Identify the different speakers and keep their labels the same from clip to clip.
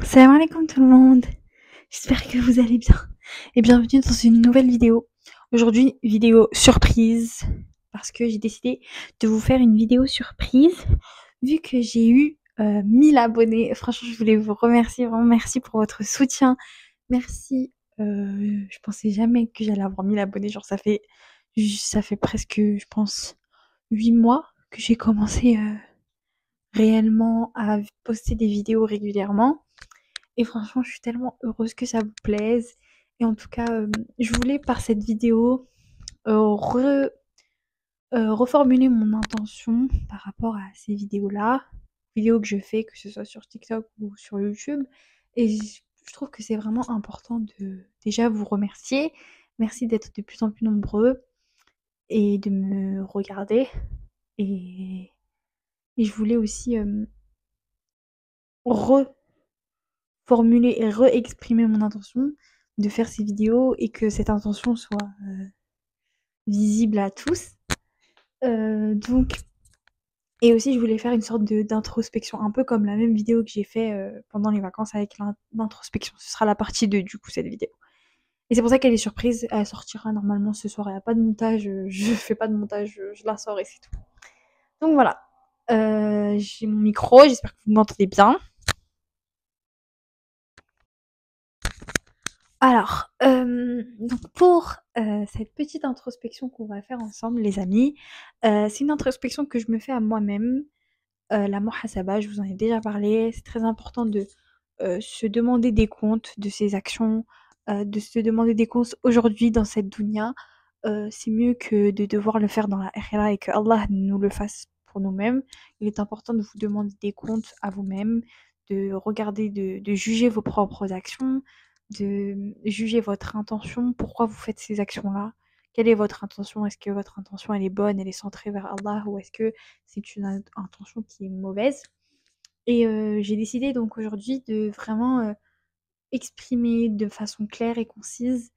Speaker 1: Salam alaikum tout le monde, j'espère que vous allez bien et bienvenue dans une nouvelle vidéo. Aujourd'hui, vidéo surprise parce que j'ai décidé de vous faire une vidéo surprise vu que j'ai eu 1000 abonnés. Franchement, je voulais vous remercier, vraiment merci pour votre soutien. Merci, je pensais jamais que j'allais avoir 1000 abonnés, genre ça fait presque, je pense, 8 mois que j'ai commencé réellement à poster des vidéos régulièrement. Et franchement, je suis tellement heureuse que ça vous plaise. Et en tout cas, je voulais par cette vidéo reformuler mon intention par rapport à ces vidéos-là, vidéos que je fais, que ce soit sur TikTok ou sur YouTube. Et je trouve que c'est vraiment important de déjà vous remercier. Merci d'être de plus en plus nombreux et de me regarder. Et, et je voulais aussi reformuler et re-exprimer mon intention de faire ces vidéos et que cette intention soit visible à tous. Donc, et aussi je voulais faire une sorte d'introspection, un peu comme la même vidéo que j'ai fait pendant les vacances avec l'introspection. Ce sera la partie 2 du coup cette vidéo. Et c'est pour ça qu'elle est surprise, elle sortira normalement ce soir, il n'y a pas de montage, je fais pas de montage, je la sors et c'est tout. Donc voilà, j'ai mon micro, j'espère que vous m'entendez bien. Alors, donc pour cette petite introspection qu'on va faire ensemble, les amis, c'est une introspection que je me fais à moi-même. La muhasaba, je vous en ai déjà parlé. C'est très important de se demander des comptes de ses actions, de se demander des comptes aujourd'hui dans cette dunya. C'est mieux que de devoir le faire dans la akhira et que Allah nous le fasse pour nous-mêmes. Il est important de vous demander des comptes à vous-même, de regarder, de juger vos propres actions, de juger votre intention, pourquoi vous faites ces actions-là. Quelle est votre intention? Est-ce que votre intention elle est bonne, elle est centrée vers Allah ou est-ce que c'est une intention qui est mauvaise? Et j'ai décidé donc aujourd'hui de vraiment exprimer de façon claire et concise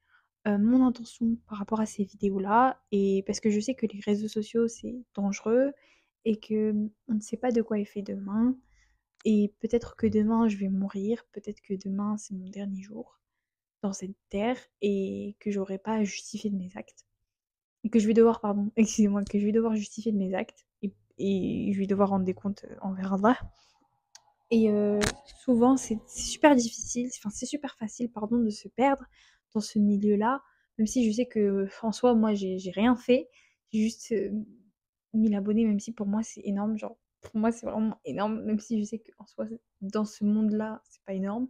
Speaker 1: mon intention par rapport à ces vidéos-là. Et parce que je sais que les réseaux sociaux c'est dangereux et que on ne sait pas de quoi est fait demain. Et peut-être que demain je vais mourir, peut-être que demain c'est mon dernier jour dans cette terre et que j'aurai pas à justifier de mes actes. Et que je vais devoir, pardon, excusez-moi, que je vais devoir justifier de mes actes et je vais devoir rendre des comptes envers Allah. Et souvent, c'est super difficile, enfin, c'est super facile, pardon, de se perdre dans ce milieu-là, même si je sais que, en soi, moi, j'ai rien fait. J'ai juste 1000 abonnés, même si pour moi, c'est énorme. Genre, pour moi, c'est vraiment énorme, même si je sais qu'en soi, dans ce monde-là, c'est pas énorme.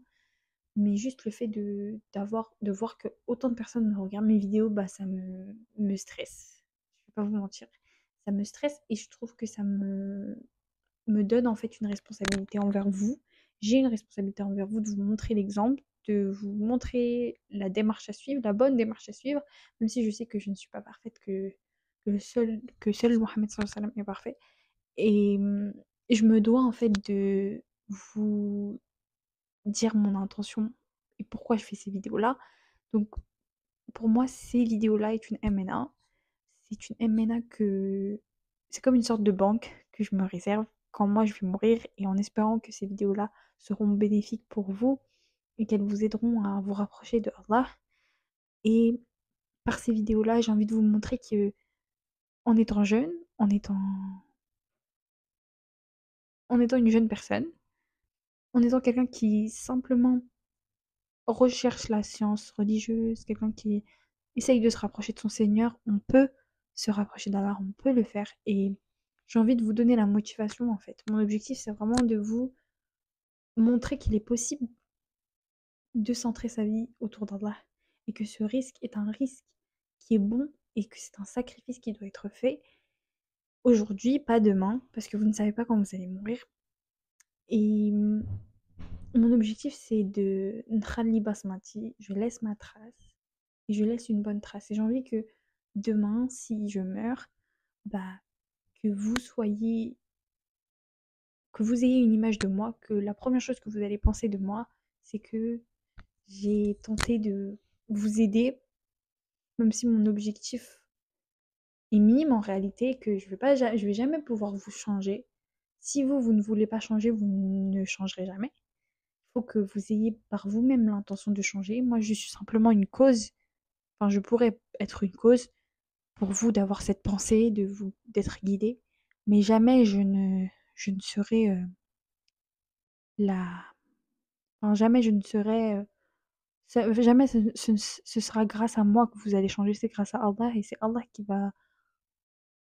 Speaker 1: Mais juste le fait de voir que autant de personnes regardent mes vidéos, bah ça me stresse. Je vais pas vous mentir. Ça me stresse et je trouve que me donne en fait une responsabilité envers vous. J'ai une responsabilité envers vous de vous montrer l'exemple, de vous montrer la démarche à suivre, la bonne démarche à suivre, même si je sais que je ne suis pas parfaite, que seul Mohammed sallallahu alayhi wa sallam est parfait. Et je me dois en fait de vous dire mon intention et pourquoi je fais ces vidéos-là. Donc, pour moi, ces vidéos-là est une MNA. C'est une MNA que... C'est comme une sorte de banque que je me réserve quand moi je vais mourir et en espérant que ces vidéos-là seront bénéfiques pour vous et qu'elles vous aideront à vous rapprocher de Allah. Et par ces vidéos-là, j'ai envie de vous montrer que en étant jeune, en étant une jeune personne, en étant quelqu'un qui simplement recherche la science religieuse, quelqu'un qui essaye de se rapprocher de son Seigneur, on peut se rapprocher d'Allah, on peut le faire. Et j'ai envie de vous donner la motivation en fait. Mon objectif, c'est vraiment de vous montrer qu'il est possible de centrer sa vie autour d'Allah et que ce risque est un risque qui est bon et que c'est un sacrifice qui doit être fait aujourd'hui, pas demain, parce que vous ne savez pas quand vous allez mourir. Et mon objectif, c'est de Nkhali Basmati, je laisse ma trace et je laisse une bonne trace. Et j'ai envie que demain, si je meurs, bah, que vous soyez, que vous ayez une image de moi, que la première chose que vous allez penser de moi, c'est que j'ai tenté de vous aider, même si mon objectif est minime en réalité, que je vais jamais pouvoir vous changer. Si vous ne voulez pas changer, vous ne changerez jamais. faut que vous ayez par vous-même l'intention de changer. Moi, je suis simplement une cause, enfin, je pourrais être une cause pour vous d'avoir cette pensée, d'être guidé, mais jamais je ne serai la, enfin, jamais je ne serai, jamais ce sera grâce à moi que vous allez changer, c'est grâce à Allah et c'est Allah qui va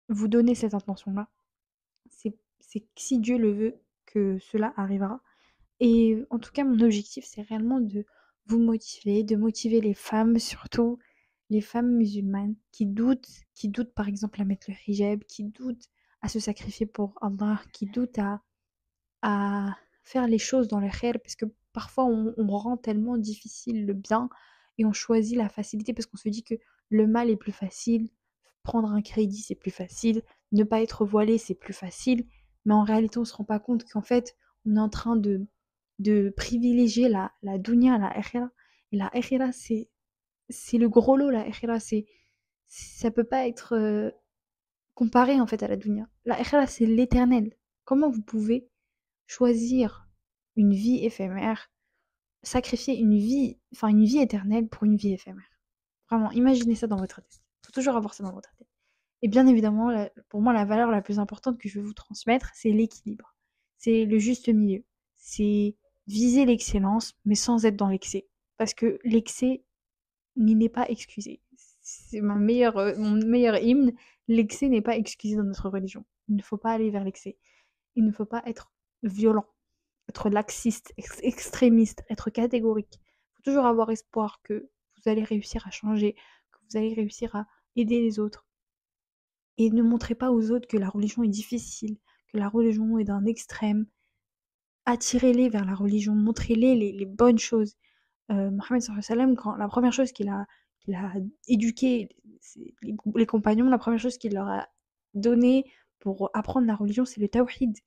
Speaker 1: vous donner cette intention-là. C'est si Dieu le veut que cela arrivera. Et en tout cas, mon objectif, c'est réellement de vous motiver, de motiver les femmes, surtout les femmes musulmanes qui doutent par exemple à mettre le hijab, qui doutent à se sacrifier pour Allah, qui doutent à faire les choses dans le khair, parce que parfois on rend tellement difficile le bien et on choisit la facilité parce qu'on se dit que le mal est plus facile, prendre un crédit c'est plus facile, ne pas être voilé c'est plus facile, mais en réalité on se rend pas compte qu'en fait on est en train de privilégier la dunya, la akhira. Et la akhira c'est le gros lot, la akhira ça peut pas être comparé en fait à la dunya. La akhira c'est l'éternel. Comment vous pouvez choisir une vie éphémère, sacrifier une vie éternelle pour une vie éphémère. Vraiment, imaginez ça dans votre tête. Il faut toujours avoir ça dans votre tête. Et bien évidemment, pour moi, la valeur la plus importante que je veux vous transmettre, c'est l'équilibre. C'est le juste milieu. C'est viser l'excellence, mais sans être dans l'excès. Parce que l'excès n'y n'est pas excusé. C'est mon meilleur hymne. L'excès n'est pas excusé dans notre religion. Il ne faut pas aller vers l'excès. Il ne faut pas être violent, être laxiste, extrémiste, être catégorique. Il faut toujours avoir espoir que vous allez réussir à changer, que vous allez réussir à aider les autres. Et ne montrez pas aux autres que la religion est difficile, que la religion est d'un extrême. Attirez-les vers la religion, montrez-les les bonnes choses. Mohammed sallallahu alayhi wa sallam, quand la première chose qu'il a éduqué les compagnons, la première chose qu'il leur a donné pour apprendre la religion, c'est le tawhid.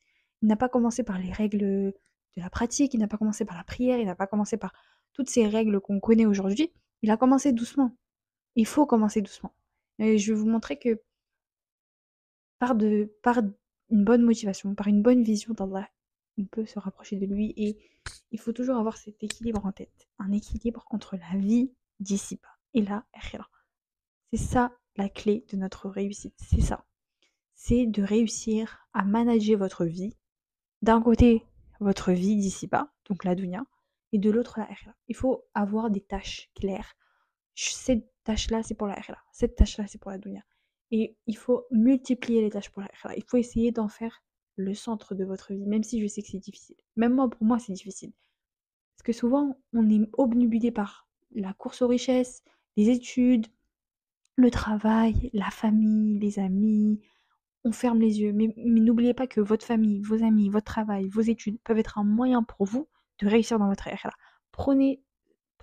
Speaker 1: Il n'a pas commencé par les règles de la pratique, il n'a pas commencé par la prière, il n'a pas commencé par toutes ces règles qu'on connaît aujourd'hui. Il a commencé doucement. Il faut commencer doucement. Et je vais vous montrer que par une bonne motivation, par une bonne vision d'Allah, on peut se rapprocher de lui et il faut toujours avoir cet équilibre en tête. Un équilibre entre la vie d'ici-bas et la akhira. C'est ça la clé de notre réussite. C'est ça. C'est de réussir à manager votre vie. D'un côté, votre vie d'ici-bas, donc la dunya, et de l'autre, la akhira. Il faut avoir des tâches claires. Cette tâche-là, c'est pour la akhira. Cette tâche-là, c'est pour la dunya. Et il faut multiplier les tâches pour la akhira. Il faut essayer d'en faire le centre de votre vie, même si je sais que c'est difficile. Même moi, pour moi, c'est difficile. Parce que souvent, on est obnubilé par la course aux richesses, les études, le travail, la famille, les amis. On ferme les yeux. Mais n'oubliez pas que votre famille, vos amis, votre travail, vos études peuvent être un moyen pour vous de réussir dans votre akhira. Prenez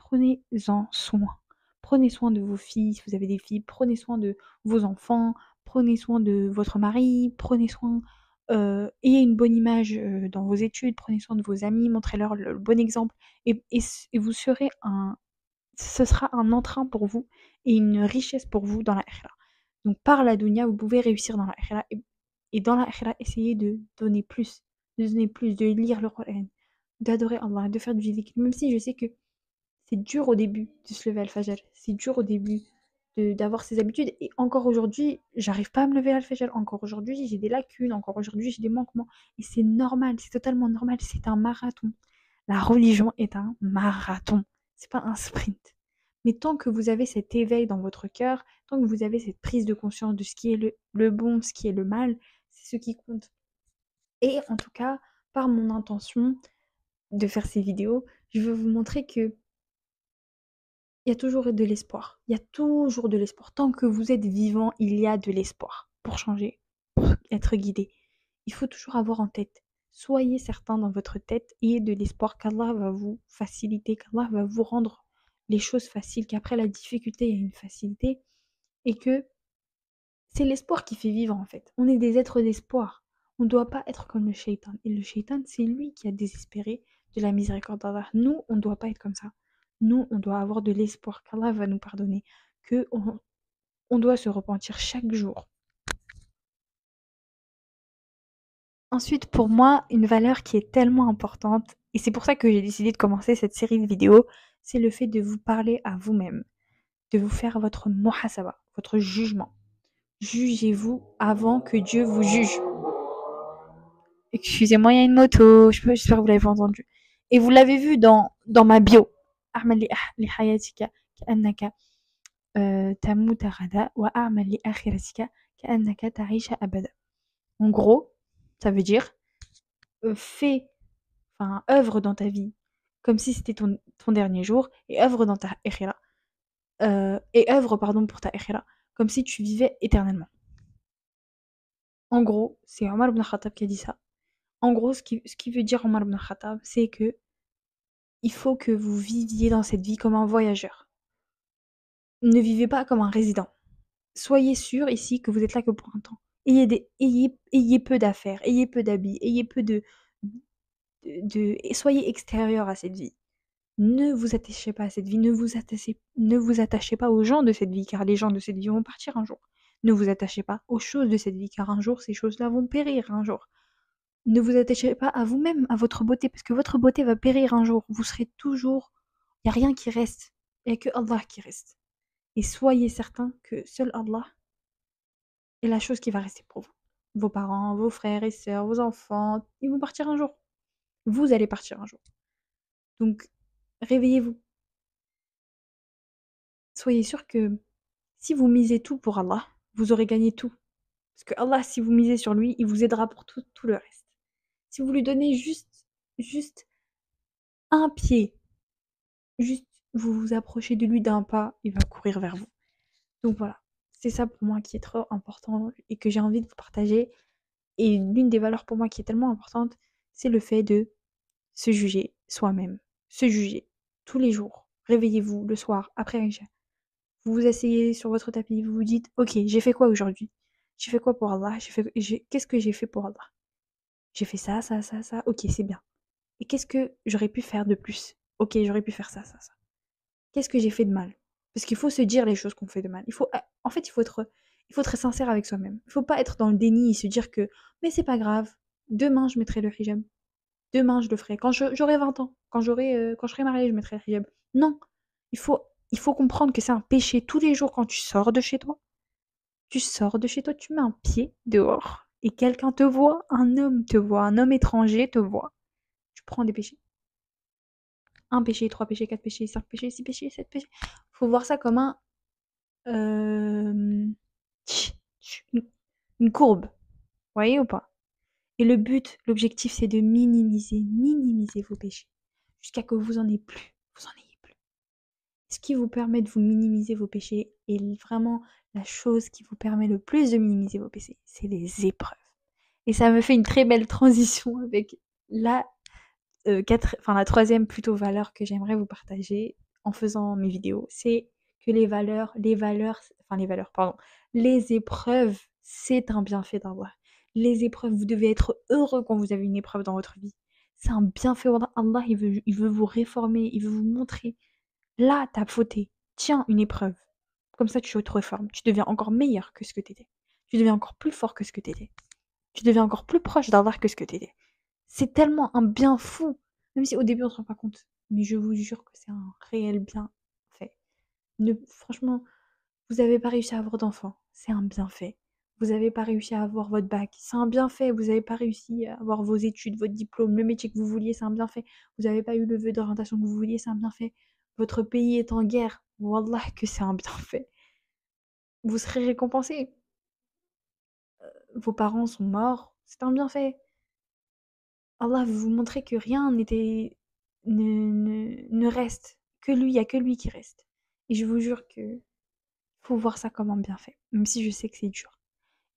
Speaker 1: Prenez-en soin. Prenez soin de vos filles, si vous avez des filles, prenez soin de vos enfants, prenez soin de votre mari, prenez soin, ayez une bonne image dans vos études, prenez soin de vos amis, montrez-leur le bon exemple et vous serez ce sera un entrain pour vous et une richesse pour vous dans la akhira. Donc par la dunya, vous pouvez réussir dans la akhira et dans la akhira, essayez de donner plus, de lire le Coran, d'adorer Allah, de faire du zikr, même si je sais que c'est dur au début de se lever al-fajr. C'est dur au début d'avoir ces habitudes. Et encore aujourd'hui, j'arrive pas à me lever al-fajr. Encore aujourd'hui, j'ai des lacunes. Encore aujourd'hui, j'ai des manquements. Et c'est normal, c'est totalement normal. C'est un marathon. La religion est un marathon. C'est pas un sprint. Mais tant que vous avez cet éveil dans votre cœur, tant que vous avez cette prise de conscience de ce qui est le bon, ce qui est le mal, c'est ce qui compte. Et en tout cas, par mon intention de faire ces vidéos, je veux vous montrer que il y a toujours de l'espoir. Il y a toujours de l'espoir. Tant que vous êtes vivant, il y a de l'espoir pour changer, pour être guidé. Il faut toujours avoir en tête. Soyez certain dans votre tête, ayez de l'espoir qu'Allah va vous faciliter, qu'Allah va vous rendre les choses faciles, qu'après la difficulté, il y a une facilité et que c'est l'espoir qui fait vivre en fait. On est des êtres d'espoir. On ne doit pas être comme le shaitan. Et le shaitan, c'est lui qui a désespéré de la miséricorde d'Allah. Nous, on ne doit pas être comme ça. Nous, on doit avoir de l'espoir qu'Allah va nous pardonner, que on doit se repentir chaque jour. Ensuite, pour moi, une valeur qui est tellement importante Et c'est pour ça que j'ai décidé de commencer cette série de vidéos. C'est le fait de vous parler à vous-même, de vous faire votre muhasaba, votre jugement. Jugez-vous avant que Dieu vous juge. Excusez-moi, il y a une moto. J'espère que vous l'avez pas entendu. Et vous l'avez vu dans ma bio. أعمل لحياتك كأنك تموت غدا وأعمل لآخرتك كأنك تعيش أبدا. En gros, ça veut dire œuvre dans ta vie comme si c'était ton dernier jour et œuvre dans ta akhira. Et œuvre pardon pour ta akhira comme si tu vivais éternellement. En gros, c'est Omar ibn Khattab qui a dit ça. En gros, ce qui veut dire Omar ibn Khattab, c'est que il faut que vous viviez dans cette vie comme un voyageur. Ne vivez pas comme un résident. Soyez sûr ici que vous êtes là que pour un temps. Ayez peu d'affaires, ayez peu d'habits, ayez peu et soyez extérieur à cette vie. Ne vous attachez pas à cette vie, ne vous attachez pas aux gens de cette vie, car les gens de cette vie vont partir un jour. Ne vous attachez pas aux choses de cette vie, car un jour, ces choses-là vont périr un jour. Ne vous attachez pas à vous-même, à votre beauté, parce que votre beauté va périr un jour. Vous serez toujours... Il n'y a rien qui reste. Il n'y a que Allah qui reste. Et soyez certain que seul Allah est la chose qui va rester pour vous. Vos parents, vos frères et sœurs, vos enfants, ils vont partir un jour. Vous allez partir un jour. Donc, réveillez-vous. Soyez sûr que si vous misez tout pour Allah, vous aurez gagné tout. Parce que Allah, si vous misez sur lui, il vous aidera pour tout le reste. Si vous lui donnez juste un pied, juste vous vous approchez de lui d'un pas, il va courir vers vous. Donc voilà, c'est ça pour moi qui est trop important et que j'ai envie de vous partager. Et l'une des valeurs pour moi qui est tellement importante, c'est le fait de se juger soi-même. Se juger tous les jours. Réveillez-vous le soir, après Aïcha. Vous vous asseyez sur votre tapis, vous vous dites, ok, j'ai fait quoi aujourd'hui? J'ai fait quoi pour Allah? Qu'est-ce que j'ai fait pour Allah? J'ai fait ça, ça, ça, ça. Ok, c'est bien. Et qu'est-ce que j'aurais pu faire de plus? Ok, j'aurais pu faire ça, ça, ça. Qu'est-ce que j'ai fait de mal? Parce qu'il faut se dire les choses qu'on fait de mal. En fait, il faut être sincère avec soi-même. Il faut pas être dans le déni et se dire que, mais c'est pas grave. Demain, je mettrai le hijab. Demain, je le ferai. Quand j'aurai 20 ans, quand je serai mariée, je mettrai le hijab. Non. Il faut comprendre que c'est un péché tous les jours quand tu sors de chez toi. Tu sors de chez toi, tu mets un pied dehors et quelqu'un te voit, un homme étranger te voit. Tu prends des péchés. Un péché, 3 péchés, 4 péchés, 5 péchés, 6 péchés, 7 péchés. Faut voir ça comme euh, une courbe. Vous voyez ou pas? Et l'objectif, c'est de minimiser vos péchés. Jusqu'à que vous en ayez plus. Vous en ayez plus. Ce qui vous permet de vous minimiser vos péchés est vraiment la chose qui vous permet le plus de minimiser vos péchés. C'est les épreuves. Et ça me fait une très belle transition avec la la troisième plutôt valeur que j'aimerais vous partager en faisant mes vidéos, c'est que les épreuves, c'est un bienfait d'Allah. Les épreuves, vous devez être heureux quand vous avez une épreuve dans votre vie. C'est un bienfait d'Allah. Allah, il veut vous réformer, il veut vous montrer. Là, t'as fauté. Tiens, une épreuve. Comme ça, tu te reformes. Tu deviens encore meilleur que ce que t'étais. Tu deviens encore plus fort que ce que t'étais. Tu deviens encore plus proche d'Allah que ce que t'étais. C'est tellement un bien fou. Même si au début on se rend pas compte. Mais je vous jure que c'est un réel bienfait. Franchement, vous avez pas réussi à avoir d'enfant. C'est un bienfait. Vous avez pas réussi à avoir votre bac. C'est un bienfait. Vous avez pas réussi à avoir vos études, votre diplôme, le métier que vous vouliez. C'est un bienfait. Vous avez pas eu le vœu d'orientation que vous vouliez. C'est un bienfait. Votre pays est en guerre. Wallah que c'est un bienfait. Vous serez récompensé. Vos parents sont morts. C'est un bienfait. Allah veut vous montrer que rien ne reste. Que lui, il y a que lui qui reste. Et je vous jure que faut voir ça comme un bienfait. Même si je sais que c'est dur.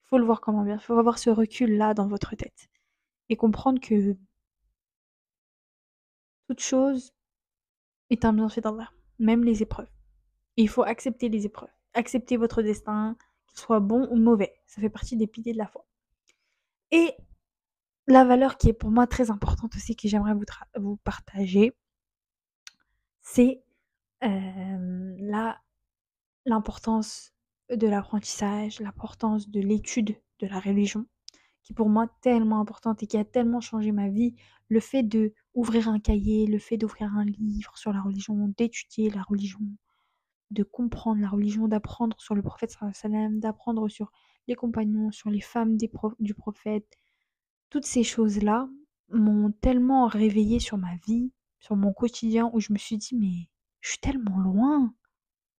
Speaker 1: Il faut le voir comme un bienfait. Il faut avoir ce recul-là dans votre tête. Et comprendre que toute chose est un bienfait d'Allah. Même les épreuves. Et il faut accepter les épreuves. Accepter votre destin, qu'il soit bon ou mauvais. Ça fait partie des piliers de la foi. Et la valeur qui est pour moi très importante aussi, que j'aimerais vous partager, c'est l'importance de l'apprentissage, l'importance de l'étude de la religion, qui est pour moi tellement importante et qui a tellement changé ma vie, le fait de ouvrir un cahier, le fait d'ouvrir un livre sur la religion, d'étudier la religion, de comprendre la religion, d'apprendre sur le prophète sallallahu alayhi wa sallam, d'apprendre sur les compagnons, sur les femmes du prophète. Toutes ces choses-là m'ont tellement réveillée sur ma vie, sur mon quotidien, où je me suis dit, mais je suis tellement loin.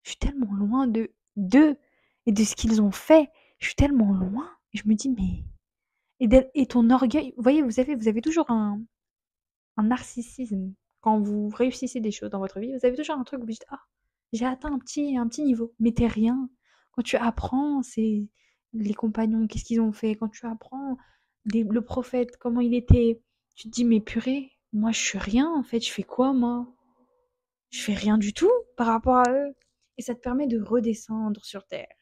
Speaker 1: Je suis tellement loin de d'eux et de ce qu'ils ont fait. Je suis tellement loin. Et je me dis, mais... Et ton orgueil, vous voyez, vous avez toujours un narcissisme. Quand vous réussissez des choses dans votre vie, vous avez toujours un truc où vous dites, ah, j'ai atteint un petit niveau. Mais t'es rien. Quand tu apprends, c'est les compagnons, qu'est-ce qu'ils ont fait. Quand tu apprends le prophète, comment il était, tu te dis, mais purée, moi je suis rien en fait. Je fais quoi moi? Je fais rien du tout par rapport à eux. Et ça te permet de redescendre sur terre.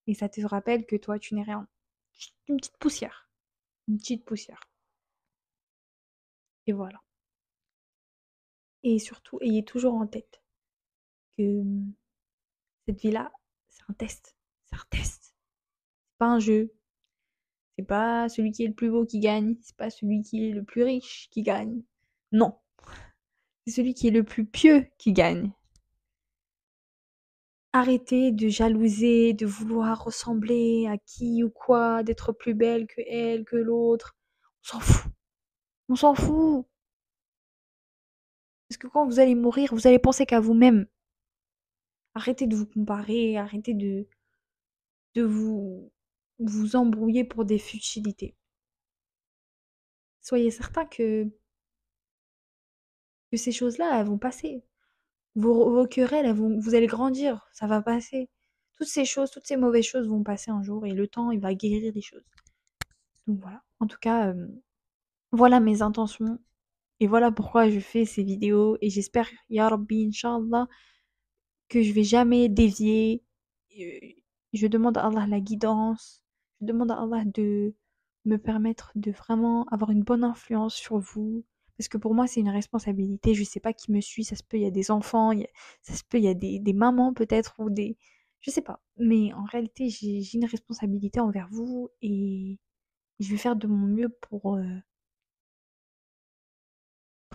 Speaker 1: Et ça te rappelle que toi, tu n'es rien. Une petite poussière. Une petite poussière. Et voilà. Et surtout, ayez toujours en tête que cette vie-là, c'est un test. C'est un test. C'est pas un jeu. C'est pas celui qui est le plus beau qui gagne. C'est pas celui qui est le plus riche qui gagne. Non. C'est celui qui est le plus pieux qui gagne. Arrêtez de jalouser, de vouloir ressembler à qui ou quoi, d'être plus belle que elle, que l'autre. On s'en fout. On s'en fout. Parce que quand vous allez mourir, vous allez penser qu'à vous-même. Arrêtez de vous comparer, arrêtez de vous embrouiller pour des futilités. Soyez certain que ces choses-là, elles vont passer. Vos querelles, vous allez grandir, ça va passer. Toutes ces choses, toutes ces mauvaises choses vont passer un jour et le temps, il va guérir les choses. Donc voilà. En tout cas, voilà mes intentions et voilà pourquoi je fais ces vidéos et j'espère, ya Rabbi, Inch'Allah, que je vais jamais dévier. Je demande à Allah la guidance. Je demande à Allah de me permettre de vraiment avoir une bonne influence sur vous. Parce que pour moi, c'est une responsabilité. Je sais pas qui me suit. Ça se peut, il y a des enfants. Ça se peut, il y a des mamans peut-être ou des... Je sais pas. Mais en réalité, j'ai une responsabilité envers vous et je vais faire de mon mieux pour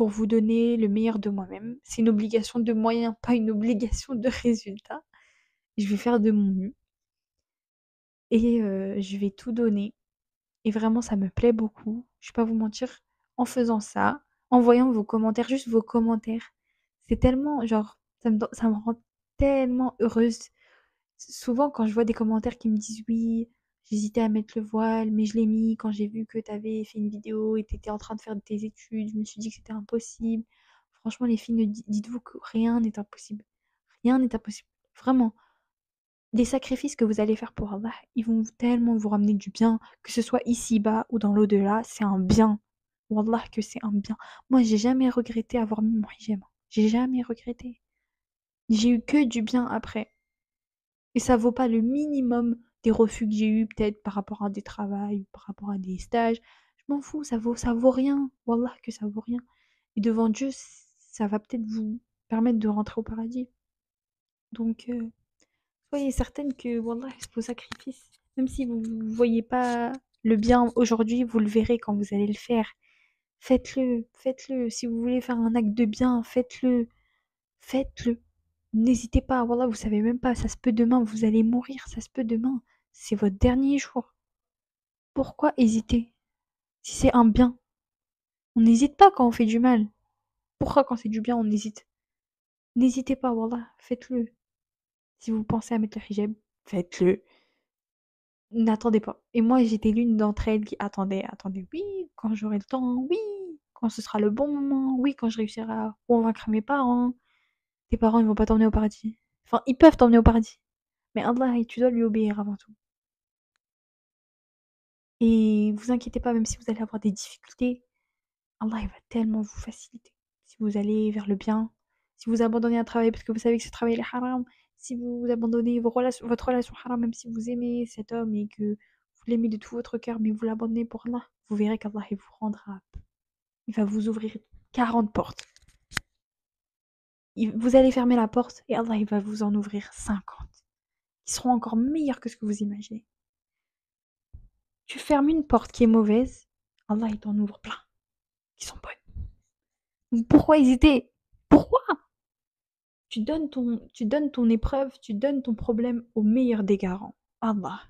Speaker 1: vous donner le meilleur de moi-même. C'est une obligation de moyens, pas une obligation de résultat. Je vais faire de mon mieux et je vais tout donner et vraiment ça me plaît beaucoup, je vais pas vous mentir, en faisant ça, en voyant vos commentaires, juste vos commentaires. C'est tellement genre ça me rend tellement heureuse. Souvent quand je vois des commentaires qui me disent: «Oui, j'hésitais à mettre le voile, mais je l'ai mis quand j'ai vu que tu avais fait une vidéo et tu étais en train de faire tes études, je me suis dit que c'était impossible». Franchement les filles, ne dites-vous que rien n'est impossible. Rien n'est impossible. Vraiment. Les sacrifices que vous allez faire pour Allah, ils vont tellement vous ramener du bien, que ce soit ici-bas ou dans l'au-delà, c'est un bien. Wallah que c'est un bien. Moi, j'ai jamais regretté avoir mis mon hijab. J'ai jamais regretté. J'ai eu que du bien après. Et ça vaut pas le minimum des refus que j'ai eu peut-être par rapport à des travails ou par rapport à des stages. Je m'en fous, ça vaut rien. Wallah que ça vaut rien. Et devant Dieu, ça va peut-être vous permettre de rentrer au paradis. Donc, soyez certaine que wallah, vos sacrifices, même si vous ne voyez pas le bien aujourd'hui, vous le verrez quand vous allez le faire. Faites-le, faites-le. Si vous voulez faire un acte de bien, faites-le, faites-le. N'hésitez pas, wallah, vous savez même pas, ça se peut demain, vous allez mourir, ça se peut demain. C'est votre dernier jour. Pourquoi hésiter? Si c'est un bien, on n'hésite pas quand on fait du mal. Pourquoi quand c'est du bien, on hésite? N'hésitez pas, wallah, faites-le. Si vous pensez à mettre le hijab, faites-le. N'attendez pas. Et moi, j'étais l'une d'entre elles qui attendait, attendait. Oui, quand j'aurai le temps, oui, quand ce sera le bon moment, oui, quand je réussirai à convaincre mes parents. Tes parents, ils vont pas t'emmener au paradis. Enfin, ils peuvent t'emmener au paradis. Mais Allah, tu dois lui obéir avant tout. Et vous inquiétez pas, même si vous allez avoir des difficultés, Allah, il va tellement vous faciliter. Si vous allez vers le bien, si vous abandonnez un travail parce que vous savez que ce travail est haram, si vous abandonnez votre relation haram, même si vous aimez cet homme et que vous l'aimez de tout votre cœur, mais vous l'abandonnez pour Allah, vous verrez qu'Allah, il vous rendra. Il va vous ouvrir 40 portes. Vous allez fermer la porte et Allah, il va vous en ouvrir 50. Qui seront encore meilleures que ce que vous imaginez. Tu fermes une porte qui est mauvaise, Allah, il t'en ouvre plein qui sont bonnes. Donc pourquoi hésiter? Pourquoi? Tu donnes ton épreuve, tu donnes ton problème au meilleur des garants. Allah.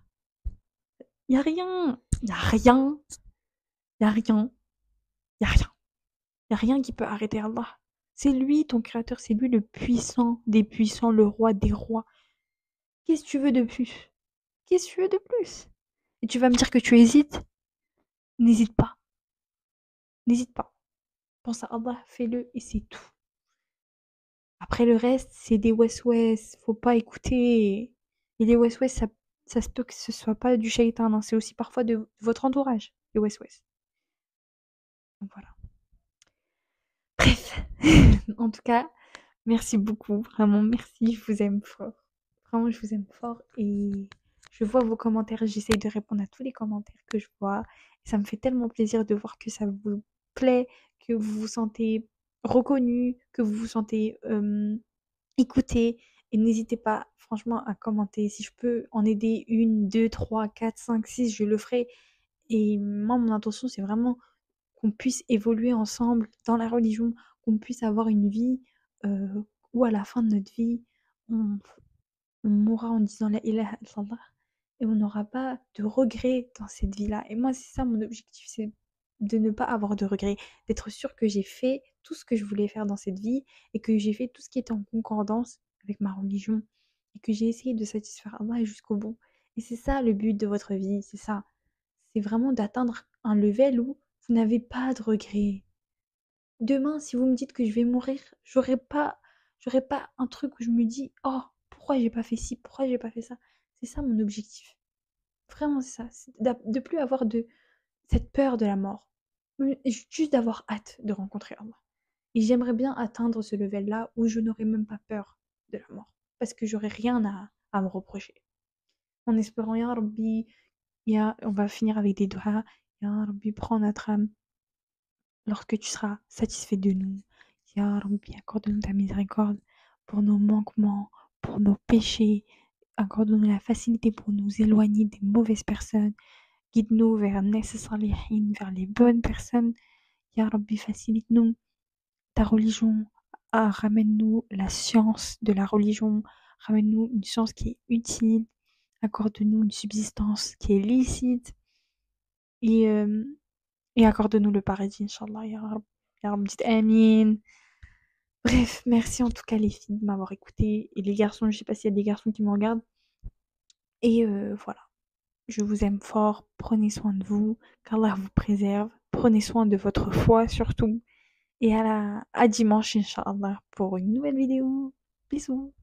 Speaker 1: Y a rien. Y a rien. Y a rien. Y a rien. Y a rien qui peut arrêter Allah. C'est lui ton créateur, c'est lui le puissant des puissants, le roi des rois. Qu'est-ce que tu veux de plus? Qu'est-ce que tu veux de plus? Et tu vas me dire que tu hésites? N'hésite pas. N'hésite pas. Pense à Allah, fais-le et c'est tout. Après le reste, c'est des west-west, faut pas écouter. Et les west-west, ça se peut que ce soit pas du shaitan, hein, c'est aussi parfois de votre entourage, les west-west. Donc voilà. Bref, en tout cas, merci beaucoup, vraiment merci, je vous aime fort. Vraiment, je vous aime fort et je vois vos commentaires, j'essaye de répondre à tous les commentaires que je vois. Et ça me fait tellement plaisir de voir que ça vous plaît, que vous vous sentez reconnu, que vous vous sentez écoutez et n'hésitez pas franchement à commenter. Si je peux en aider une, deux, trois, quatre, cinq, six, je le ferai. Et moi, mon intention, c'est vraiment qu'on puisse évoluer ensemble dans la religion, qu'on puisse avoir une vie où à la fin de notre vie, on, on mourra en disant la ilaha illallah et on n'aura pas de regrets dans cette vie-là. Et moi, c'est ça mon objectif, c'est de ne pas avoir de regrets, d'être sûre que j'ai fait tout ce que je voulais faire dans cette vie et que j'ai fait tout ce qui était en concordance avec ma religion et que j'ai essayé de satisfaire Allah jusqu'au bout. Et c'est ça le but de votre vie, c'est ça. C'est vraiment d'atteindre un level où vous n'avez pas de regrets. Demain, si vous me dites que je vais mourir, j'aurai pas un truc où je me dis oh pourquoi j'ai pas fait ci, pourquoi j'ai pas fait ça. C'est ça mon objectif. Vraiment c'est ça, c'est de plus avoir de cette peur de la mort. Juste d'avoir hâte de rencontrer Allah. Et j'aimerais bien atteindre ce level-là où je n'aurai même pas peur de la mort parce que j'aurai rien à me reprocher. En espérant ya Rabbi, on va finir avec des doigts. Ya Rabbi, prends notre âme lorsque tu seras satisfait de nous. Ya Rabbi, accorde-nous ta miséricorde pour nos manquements, pour nos péchés. Accorde-nous la facilité pour nous éloigner des mauvaises personnes. Guide-nous vers Salihin, vers les bonnes personnes. Ya Rabbi, facilite-nous ta religion. Ramène-nous la science de la religion. Ramène-nous une science qui est utile. Accorde-nous une subsistance qui est licite. Et accorde-nous le paradis, Inch'Allah, Ya Rab. Ya Rab, dites Amin. Bref, merci en tout cas les filles de m'avoir écouté. Et les garçons, je sais pas s'il y a des garçons qui me regardent. Et voilà. Je vous aime fort. Prenez soin de vous. Qu'Allah vous préserve. Prenez soin de votre foi surtout. Et à dimanche, Inch'Allah, pour une nouvelle vidéo. Bisous.